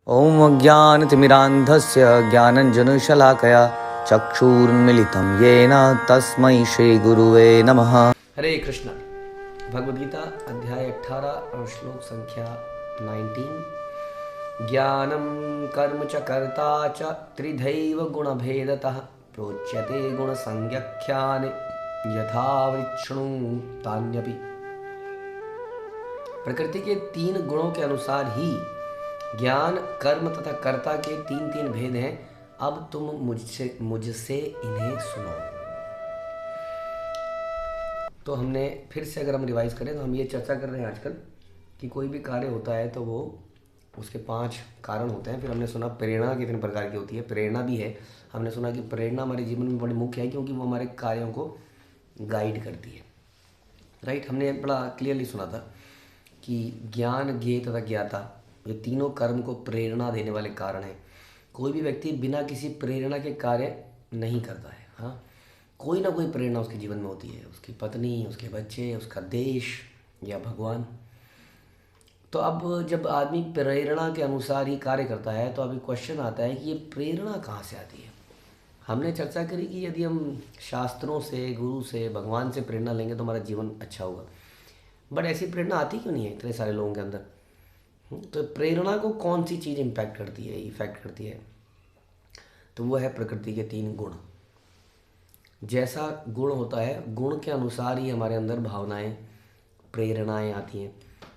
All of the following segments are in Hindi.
ॐ अज्ञानतिमिरान्धस्य ज्ञानञ्जनशलाकया चक्षुरुन्मीलितं येन तस्मै श्रीगुरुवे नमः। हरे कृष्ण। भगवद गीता अध्याय 18 और श्लोक संख्या 19। ज्ञानं कर्म च कर्ता च त्रिधैव गुणभेदतः प्रोच्यते गुणसंज्ञख्यानि यथा वृक्षणुतान्यपि। प्रकृति के 3 गुणों के अनुसार ही ज्ञान, कर्म तथा कर्ता के 3 भेद हैं। अब तुम मुझसे इन्हें सुनो। तो हमने फिर से अगर हम रिवाइज करें तो हम ये चर्चा कर रहे हैं आजकल कि कोई भी कार्य होता है तो वो उसके 5 कारण होते हैं। फिर हमने सुना प्रेरणा कितने प्रकार की होती है। प्रेरणा भी है, हमने सुना कि प्रेरणा हमारे जीवन में बड़ी मुख्य है क्योंकि वो हमारे कार्यों को गाइड करती है। राइट, हमने बड़ा क्लियरली सुना था कि ज्ञान, ज्ञेय तथा ज्ञाता ये तीनों कर्म को प्रेरणा देने वाले कारण हैं। कोई भी व्यक्ति बिना किसी प्रेरणा के कार्य नहीं करता है। हाँ, कोई ना कोई प्रेरणा उसके जीवन में होती है, उसकी पत्नी, उसके बच्चे, उसका देश या भगवान। तो अब जब आदमी प्रेरणा के अनुसार ही कार्य करता है तो अभी क्वेश्चन आता है कि ये प्रेरणा कहाँ से आती है। हमने चर्चा करी कि यदि हम शास्त्रों से, गुरु से, भगवान से प्रेरणा लेंगे तो हमारा जीवन अच्छा होगा। बट ऐसी प्रेरणा आती क्यों नहीं है इतने सारे लोगों के अंदर? तो प्रेरणा को कौन सी चीज़ इफेक्ट करती है? तो वो है प्रकृति के 3 गुण। जैसा गुण होता है, गुण के अनुसार ही हमारे अंदर भावनाएं, प्रेरणाएं आती हैं।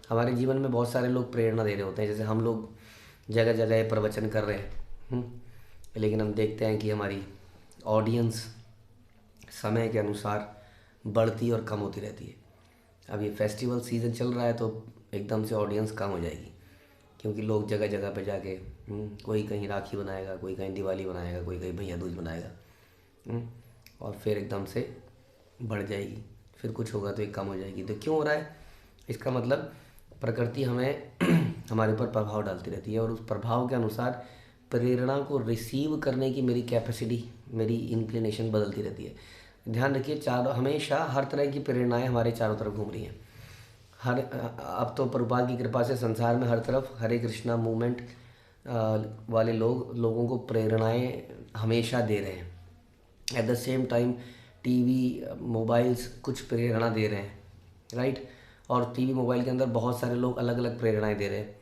हमारे जीवन में बहुत सारे लोग प्रेरणा दे रहे होते हैं। जैसे हम लोग जगह जगह प्रवचन कर रहे हैं, लेकिन हम देखते हैं कि हमारी ऑडियंस समय के अनुसार बढ़ती और कम होती रहती है। अब ये फेस्टिवल सीज़न चल रहा है तो एकदम से ऑडियंस कम हो जाएगी क्योंकि लोग जगह जगह पे जाके कोई कहीं राखी बनाएगा, कोई कहीं दिवाली बनाएगा, कोई कहीं भैया दूज बनाएगा, और फिर एकदम से बढ़ जाएगी। फिर कुछ होगा तो ये कम हो जाएगी। तो क्यों हो रहा है? इसका मतलब प्रकृति हमें हमारे ऊपर प्रभाव डालती रहती है और उस प्रभाव के अनुसार प्रेरणा को रिसीव करने की मेरी कैपेसिटी, मेरी इंक्लिनेशन बदलती रहती है। ध्यान रखिए, हमेशा हर तरह की प्रेरणाएं हमारे चारों तरफ घूम रही हैं। अब तो प्रभुपाद की कृपा से संसार में हर तरफ हरे कृष्णा मूवमेंट वाले लोगों को प्रेरणाएं हमेशा दे रहे हैं। At the same time TV, mobiles कुछ प्रेरणा दे रहे हैं, राइट। और टीवी, मोबाइल के अंदर बहुत सारे लोग अलग अलग प्रेरणाएं दे रहे हैं।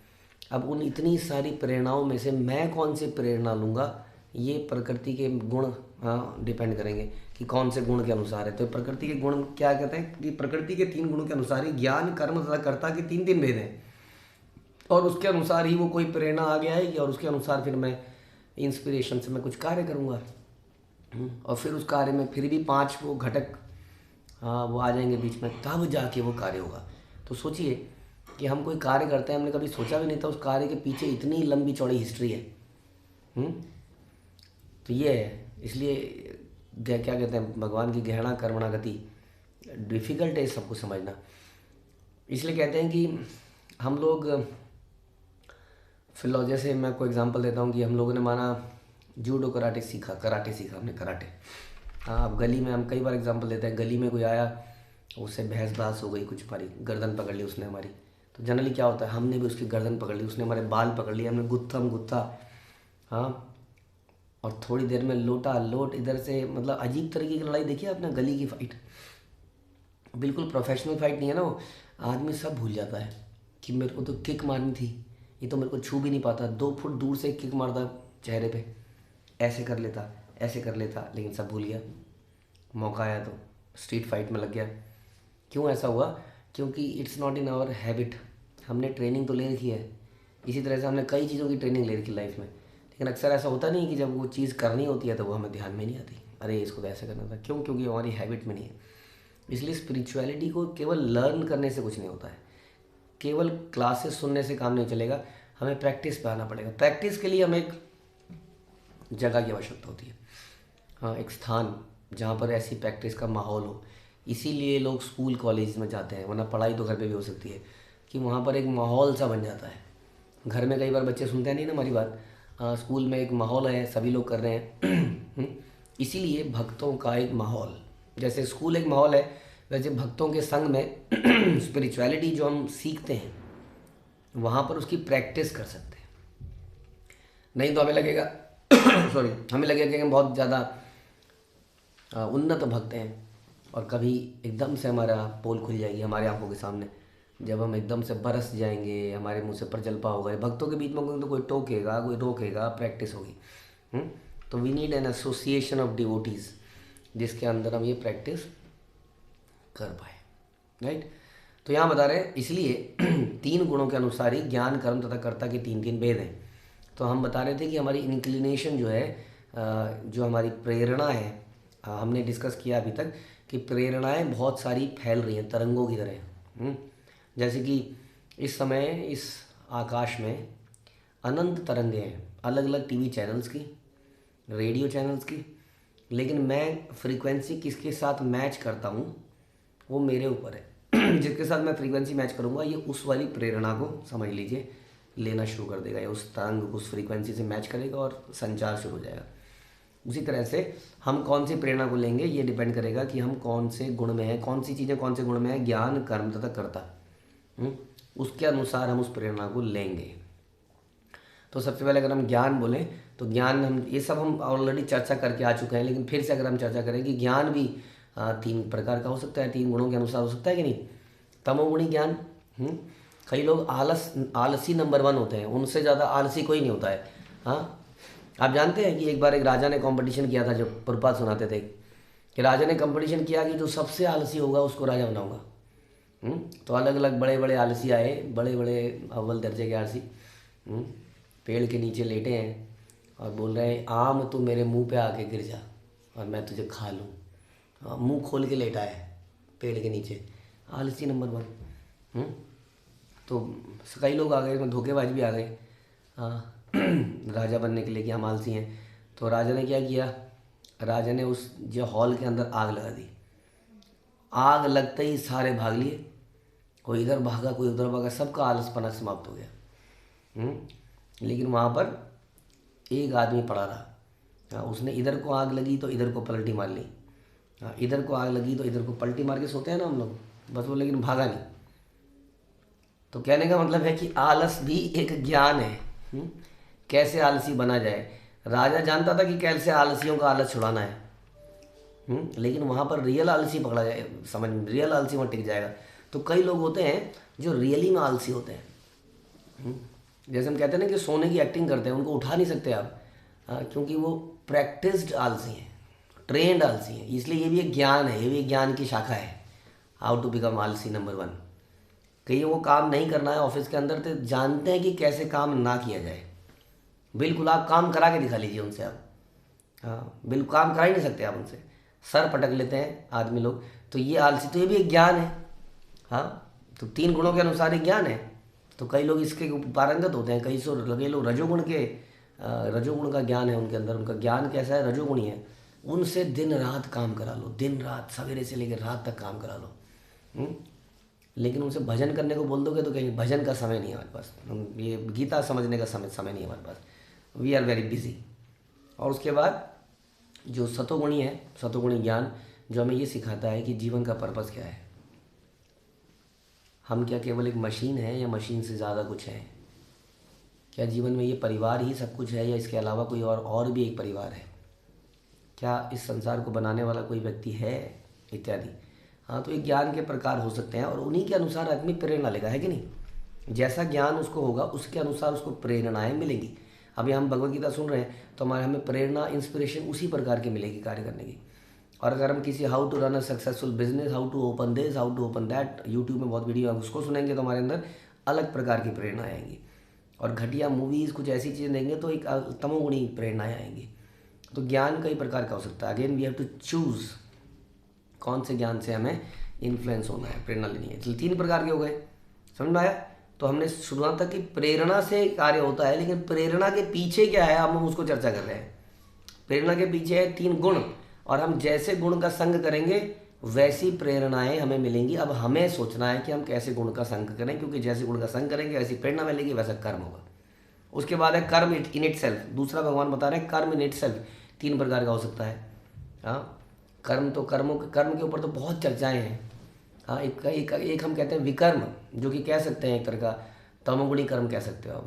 अब उन इतनी सारी प्रेरणाओं में से मैं कौन सी प्रेरणा लूँगा, ये प्रकृति के गुण डिपेंड करेंगे कि कौन से गुण के अनुसार है। तो प्रकृति के गुण क्या कहते हैं कि प्रकृति के 3 गुणों के अनुसार ही ज्ञान, कर्म तथा कर्ता के 3 भेद हैं और उसके अनुसार ही वो कोई प्रेरणा आ गया है और उसके अनुसार फिर मैं इंस्पिरेशन से मैं कुछ कार्य करूँगा और फिर उस कार्य में फिर भी 5 वो घटक वो आ जाएंगे बीच में, तब जाके वो कार्य होगा। तो सोचिए कि हम कोई कार्य करते हैं, हमने कभी सोचा भी नहीं था उस कार्य के पीछे इतनी लंबी चौड़ी हिस्ट्री है। तो ये है, इसलिए क्या कहते हैं, भगवान की गहना कर्मणा गति, डिफ़िकल्ट है सबको समझना। इसलिए कहते हैं कि हम लोग जैसे मैं कोई एग्जांपल देता हूँ कि हम लोगों ने माना जूडो कराटे सीखा हमने कराटे। अब गली में हम कई बार एग्जांपल देते हैं, गली में कोई आया, उससे बहस बहस हो गई, कुछ हमारी गर्दन पकड़ ली उसने हमारी। तो जनरली क्या होता है, हमने भी उसकी गर्दन पकड़ ली, उसने हमारे बाल पकड़ लिए, हमने गुत्था और थोड़ी देर में लोट इधर से, मतलब अजीब तरीके की लड़ाई। देखिए आपने गली की फाइट, बिल्कुल प्रोफेशनल फाइट नहीं है ना वो। आदमी सब भूल जाता है कि मेरे को तो किक मारनी थी, ये तो मेरे को छू भी नहीं पाता, 2 फुट दूर से किक मारता चेहरे पे, ऐसे कर लेता, लेकिन सब भूल गया। मौका आया तो स्ट्रीट फाइट में लग गया। क्यों ऐसा हुआ? क्योंकि it's not in our habit. हमने ट्रेनिंग तो ले रखी है, इसी तरह से हमने कई चीज़ों की ट्रेनिंग ले रखी लाइफ में, लेकिन अक्सर ऐसा होता नहीं कि जब वो चीज़ करनी होती है तो वो हमें ध्यान में नहीं आती। अरे इसको तो ऐसे करना था। क्यों? क्योंकि हमारी हैबिट में नहीं है। इसलिए स्पिरिचुअलिटी को केवल लर्न करने से कुछ नहीं होता है, केवल क्लासेस सुनने से काम नहीं चलेगा, हमें प्रैक्टिस पे आना पड़ेगा। प्रैक्टिस के लिए हमें एक जगह की आवश्यकता होती है, एक स्थान जहाँ पर ऐसी प्रैक्टिस का माहौल हो। इसीलिए लोग स्कूल कॉलेज में जाते हैं, वरना पढ़ाई तो घर पे भी हो सकती है, कि वहाँ पर एक माहौल सा बन जाता है। घर में कई बार बच्चे सुनते हैं नहीं ना हमारी बात। स्कूल में एक माहौल है, सभी लोग कर रहे हैं। इसीलिए भक्तों का एक माहौल, जैसे स्कूल एक माहौल है, वैसे भक्तों के संग में स्पिरिचुअलिटी जो हम सीखते हैं वहाँ पर उसकी प्रैक्टिस कर सकते हैं। नहीं तो हमें लगेगा सॉरी, हमें लगेगा कि हम बहुत ज़्यादा उन्नत भक्त हैं, और कभी एकदम से हमारा पोल खुल जाएगी हमारी आंखों के सामने, जब हम एकदम से बरस जाएंगे, हमारे मुंह से प्रजल्पा होगा, भक्तों के बीच में कोई तो कोई टोकेगा, कोई रोकेगा, प्रैक्टिस होगी। तो we need an association of devotees जिसके अंदर हम ये प्रैक्टिस कर पाए, राइट। तो यहाँ बता रहे हैं इसलिए 3 गुणों के अनुसार ही ज्ञान, कर्म तथा कर्ता के 3 भेद हैं। तो हम बता रहे थे कि हमारी इंक्लिनेशन जो है, जो हमारी प्रेरणा है, हमने डिस्कस किया अभी तक कि प्रेरणाएं बहुत सारी फैल रही हैं तरंगों की तरह। जैसे कि इस समय इस आकाश में अनंत तरंगें हैं, अलग अलग टीवी चैनल्स की, रेडियो चैनल्स की, लेकिन मैं फ्रीक्वेंसी किसके साथ मैच करता हूँ वो मेरे ऊपर है। जिसके साथ मैं फ्रीक्वेंसी मैच करूँगा ये उस वाली प्रेरणा को, समझ लीजिए, लेना शुरू कर देगा, या उस तरंग उस फ्रीक्वेंसी से मैच करेगा और संचार शुरू हो जाएगा। उसी तरह से हम कौन सी प्रेरणा को लेंगे ये डिपेंड करेगा कि हम कौन से गुण में हैं, कौन सी चीज़ें कौन से गुण में हैं, ज्ञान, कर्म तथा कर्ता। उसके अनुसार हम उस प्रेरणा को लेंगे। तो सबसे पहले अगर हम ज्ञान बोलें तो ज्ञान, हम ये सब हम ऑलरेडी चर्चा करके आ चुके हैं, लेकिन फिर से अगर हम चर्चा करें कि ज्ञान भी 3 प्रकार का हो सकता है, 3 गुणों के अनुसार हो सकता है कि नहीं। तमोगुणी ज्ञान, कई लोग आलसी नंबर 1 होते हैं, उनसे ज़्यादा आलसी कोई नहीं होता है। हाँ, आप जानते हैं कि एक बार एक राजा ने कंपटीशन किया था, जब प्रपात सुनाते थे कि राजा ने कंपटीशन किया कि जो सबसे आलसी होगा उसको राजा बनाऊंगा। तो अलग अलग बड़े बड़े आलसी आए, बड़े बड़े अव्वल दर्जे के आलसी, पेड़ के नीचे लेटे हैं और बोल रहे हैं आम तू मेरे मुंह पे आके गिर जा और मैं तुझे खा लूँ। मुंह खोल के लेटा है पेड़ के नीचे, आलसी नंबर 1। तो कई लोग आ गए, इसमें धोखेबाज भी आ गए राजा बनने के लिए कि हम आलसी हैं। तो राजा ने क्या किया, राजा ने उस जो हॉल के अंदर आग लगा दी। आग लगते ही सारे भाग लिए, कोई इधर भागा कोई उधर भागा, सबका आलसपना समाप्त हो गया। लेकिन वहाँ पर एक आदमी पड़ा रहा। उसने इधर को आग लगी तो इधर को पलटी मार ली, इधर को आग लगी तो इधर को पलटी मार के सोते हैं ना हम लोग, बस वो, लेकिन भागा नहीं। तो कहने का मतलब है कि आलस भी एक ज्ञान है। कैसे आलसी बना जाए, राजा जानता था कि कैसे आलसियों का आलस छुड़ाना है। लेकिन वहाँ पर रियल आलसी पकड़ा जाए, समझ में, रियल आलसी वहाँ टिक जाएगा। तो कई लोग होते हैं जो रियली में आलसी होते हैं। जैसे हम कहते हैं ना कि सोने की एक्टिंग करते हैं, उनको उठा नहीं सकते आप, क्योंकि वो प्रैक्टिस्ड आलसी हैं, ट्रेंड आलसी हैं। इसलिए ये भी एक ज्ञान है, ये भी एक ज्ञान की शाखा है, हाउ टू बिकम आलसी नंबर 1। कहीं वो काम नहीं करना है ऑफिस के अंदर, तो जानते हैं कि कैसे काम ना किया जाए। बिल्कुल आप काम करा के दिखा लीजिए उनसे, आप बिल्कुल काम करा ही नहीं सकते आप उनसे, सर पटक लेते हैं आदमी लोग। तो ये आलसी, तो ये भी एक ज्ञान है। तो 3 गुणों के अनुसार एक ज्ञान है। तो कई लोग इसके पारंगत होते हैं, कई लोग रजोगुण का ज्ञान है उनके अंदर। उनका ज्ञान कैसा है, रजोगुणी है। उनसे दिन रात काम करा लो, दिन रात, सवेरे से लेकर रात तक काम करा लो। लेकिन उनसे भजन करने को बोल दोगे तो कहीं भजन का समय नहीं है हमारे पास, ये गीता समझने का समय नहीं है हमारे पास, वी आर वेरी बिजी। और उसके बाद जो सतोगुणी है, सतोगुणी ज्ञान जो हमें ये सिखाता है कि जीवन का पर्पस क्या है। हम क्या केवल एक मशीन है या मशीन से ज़्यादा कुछ है? क्या जीवन में ये परिवार ही सब कुछ है या इसके अलावा कोई और भी एक परिवार है? क्या इस संसार को बनाने वाला कोई व्यक्ति है, इत्यादि। तो ये ज्ञान के प्रकार हो सकते हैं और उन्हीं के अनुसार आदमी प्रेरणा लेगा, है कि नहीं। जैसा ज्ञान उसको होगा उसके अनुसार उसको प्रेरणाएं मिलेंगी। अभी हम भगवद गीता सुन रहे हैं तो हमें प्रेरणा, इंस्पिरेशन उसी प्रकार की मिलेगी कार्य करने की। और अगर हम किसी how to run a successful business, how to open this, how to open that, YouTube में बहुत वीडियो है, उसको सुनेंगे तो हमारे अंदर अलग प्रकार की प्रेरणाएँ आएंगी। और घटिया मूवीज़ कुछ ऐसी चीज़ें देंगे तो एक तमोगुणी प्रेरणाएँ आएंगी। तो ज्ञान कई प्रकार का हो सकता है। Again we have to choose कौन से ज्ञान से हमें इन्फ्लुएंस होना है, प्रेरणा लेनी है। चलिए 3 प्रकार के हो गए, समझ में आया। तो हमने शुरुआत तक कि प्रेरणा से कार्य होता है, लेकिन प्रेरणा के पीछे क्या है हम उसको चर्चा कर रहे हैं। प्रेरणा के पीछे है 3 गुण, और हम जैसे गुण का संग करेंगे वैसी प्रेरणाएं हमें मिलेंगी। अब हमें सोचना है कि हम कैसे गुण का संग करें, क्योंकि जैसे गुण का संग करेंगे वैसी प्रेरणा मिलेगी, वैसा कर्म होगा। उसके बाद है कर्म इन इट सेल्फ। दूसरा भगवान बता रहे हैं कर्म इन इट सेल्फ 3 प्रकार का हो सकता है। कर्म तो कर्म के ऊपर तो बहुत चर्चाएं हैं। एक हम कहते हैं विकर्म, जो कि कह सकते हैं एक तरह का तमोगुणी कर्म कह सकते हो।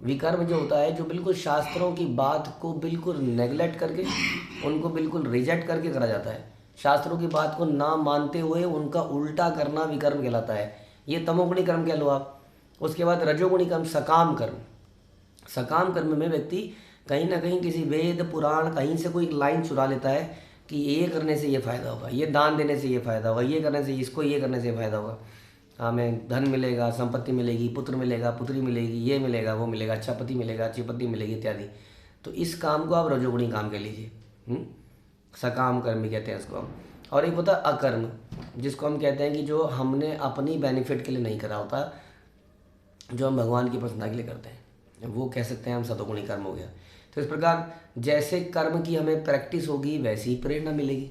विकर्म जो होता है, जो बिल्कुल शास्त्रों की बात को बिल्कुल नेगलेक्ट करके, उनको बिल्कुल रिजेक्ट करके करा जाता है। शास्त्रों की बात को ना मानते हुए उनका उल्टा करना विकर्म कहलाता है। ये तमोगुणी कर्म कह लो आप। उसके बाद रजोगुणी कर्म सकाम कर्म। सकाम कर्म में व्यक्ति कहीं ना कहीं किसी वेद पुराण कहीं से कोई लाइन चुरा लेता है कि ये करने से ये फ़ायदा होगा, ये दान देने से ये फ़ायदा होगा, ये करने से इसको ये करने से फ़ायदा होगा, हमें धन मिलेगा, संपत्ति मिलेगी, पुत्र मिलेगा, पुत्री मिलेगी, ये मिलेगा, वो मिलेगा, अच्छा पति मिलेगा, अच्छी पत्नी मिलेगी इत्यादि। तो इस काम को आप रजोगुणी काम कह लीजिए। सकाम कर्म भी कहते हैं इसको हम। और एक होता है अकर्म, जिसको हम कहते हैं कि जो हमने अपनी बेनिफिट के लिए नहीं करा होता, जो हम भगवान की प्रसन्नता के लिए करते हैं, वो कह सकते हैं हम सतोगुणी कर्म हो गया। तो इस प्रकार जैसे कर्म की हमें प्रैक्टिस होगी वैसी ही प्रेरणा मिलेगी।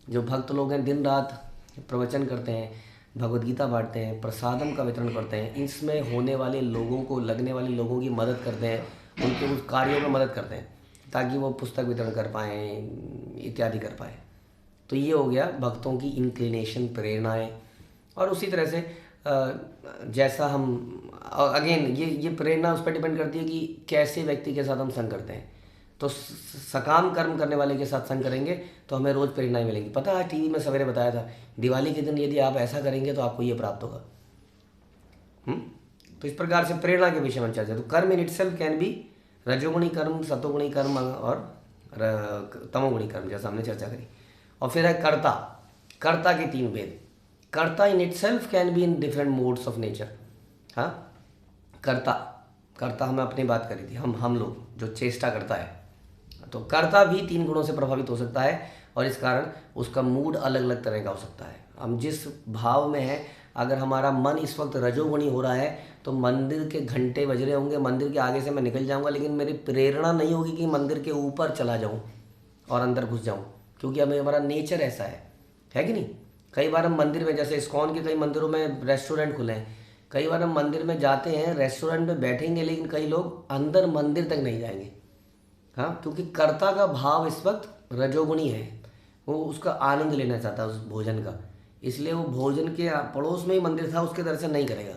जो भक्त लोग हैं दिन रात प्रवचन करते हैं, भगवद गीता बांटते हैं, प्रसादम का वितरण करते हैं, इसमें होने वाले लोगों को, लगने वाले लोगों की मदद करते हैं, उनके उस कार्यों में मदद करते हैं ताकि वो पुस्तक वितरण कर पाएँ इत्यादि कर पाएँ। तो ये हो गया भक्तों की इंक्लिनेशन, प्रेरणाएँ। और उसी तरह से जैसा हम अगेन ये प्रेरणा उस पर डिपेंड करती है कि कैसे व्यक्ति के साथ हम संग करते हैं। तो सकाम कर्म करने वाले के साथ संग करेंगे तो हमें रोज़ प्रेरणाएँ मिलेंगी। पता है टीवी में सवेरे बताया था, दिवाली के दिन यदि आप ऐसा करेंगे तो आपको ये प्राप्त होगा। तो इस प्रकार से प्रेरणा के विषय में चर्चा। तो कर्म इन इटसेल्फ कैन बी रजोगुणी कर्म, सतोगुणी कर्म और तमोगुणी कर्म, जैसा हमने चर्चा करी। और फिर है कर्ता। कर्ता के 3 भेद। कर्ता in itself can be in different modes of nature. हाँ, कर्ता हमें अपनी बात करी थी, हम लोग जो चेष्टा करता है, तो कर्ता भी 3 गुणों से प्रभावित हो सकता है और इस कारण उसका मूड अलग अलग तरह का हो सकता है। हम जिस भाव में हैं, अगर हमारा मन इस वक्त रजोगुणी हो रहा है तो मंदिर के घंटे बज रहे होंगे, मंदिर के आगे से मैं निकल जाऊंगा, लेकिन मेरी प्रेरणा नहीं होगी कि मंदिर के ऊपर चला जाऊं और अंदर घुस जाऊं, क्योंकि हमारा नेचर ऐसा है कि नहीं। कई बार हम मंदिर में, जैसे इस्कॉन के कई मंदिरों में रेस्टोरेंट खुले हैं, कई बार हम मंदिर में जाते हैं, रेस्टोरेंट में बैठेंगे, लेकिन कई लोग अंदर मंदिर तक नहीं जाएंगे। हाँ, क्योंकि कर्ता का भाव इस वक्त रजोगुणी है, वो उसका आनंद लेना चाहता है उस भोजन का, इसलिए वो भोजन के पड़ोस में ही मंदिर था, उसके दर्शन नहीं करेगा,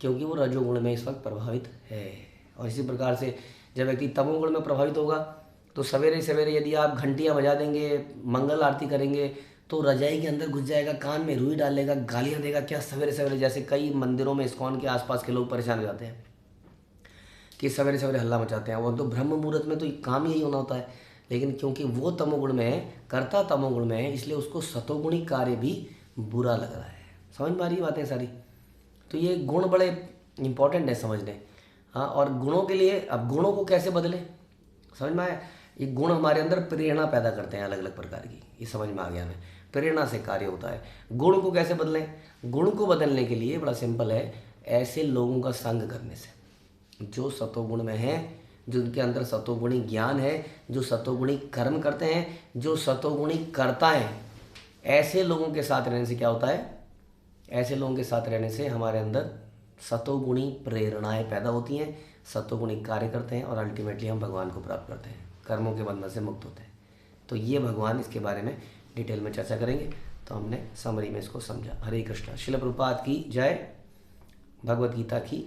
क्योंकि वो रजोगुण में इस वक्त प्रभावित है। और इसी प्रकार से जब व्यक्ति तमोगुण में प्रभावित होगा तो सवेरे सवेरे यदि आप घंटियाँ बजा देंगे, मंगल आरती करेंगे, तो रजाई के अंदर घुस जाएगा, कान में रुई डालेगा, गालियाँ देगा। क्या सवेरे सवेरे, जैसे कई मंदिरों में इस्कॉन के आसपास के लोग परेशान हो जाते हैं कि सवेरे सवेरे हल्ला मचाते हैं, वो तो ब्रह्म मुहूर्त में तो काम यही होना होता है, लेकिन क्योंकि वो तमोगुण में है, कर्ता तमोगुण में है, इसलिए उसको सतोगुणी कार्य भी बुरा लग रहा है। समझ में आ रही बातें सारी। तो ये गुण बड़े इंपॉर्टेंट है समझने। हाँ, और गुणों के लिए, अब गुणों को कैसे बदलें, समझ में आया। ये गुण हमारे अंदर प्रेरणा पैदा करते हैं अलग अलग प्रकार की, ये समझ में आ गया हमें। प्रेरणा से कार्य होता है। गुण को कैसे बदलें? गुण को बदलने के लिए बड़ा सिंपल है, ऐसे लोगों का संग करने से जो सतोगुण में हैं, जिनके अंदर सतोगुणी ज्ञान है, जो सतोगुणी कर्म करते हैं, जो सतोगुणी कर्ता हैं, ऐसे लोगों के साथ रहने से क्या होता है? ऐसे लोगों के साथ रहने से हमारे अंदर सतोगुणी प्रेरणाएं पैदा होती हैं, सतोगुणी कार्य करते हैं और अल्टीमेटली हम भगवान को प्राप्त करते हैं, कर्मों के बंधन से मुक्त होते हैं। तो ये भगवान, इसके बारे में डिटेल में चर्चा करेंगे। तो हमने समरी में इसको समझा। हरे कृष्णा। श्रील प्रभुपाद की जय। भगवद गीता की